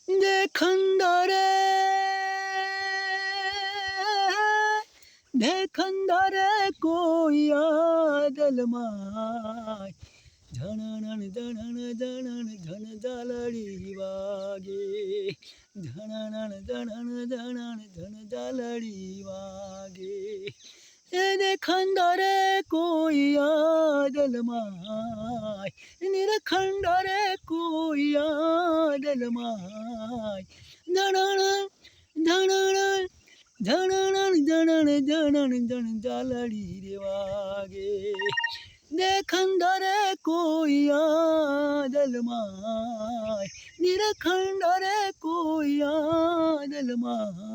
देखंदरे देखंदरे कोई आदल माय झणण झणण झणण झण झालड़ी वागे झणण झणण झणण झण झालड़ी वागे એ દેખંડરે કોઈ આદલ માય નિરખંડરે કોઈ આદલ માય ધણણ ધણણ ધણણ ધણણ ધણણ ધણ ઝાલડી રે વાગે દેખંડરે કોઈ આદલ માય નિરખંડરે કોઈ આદલ માય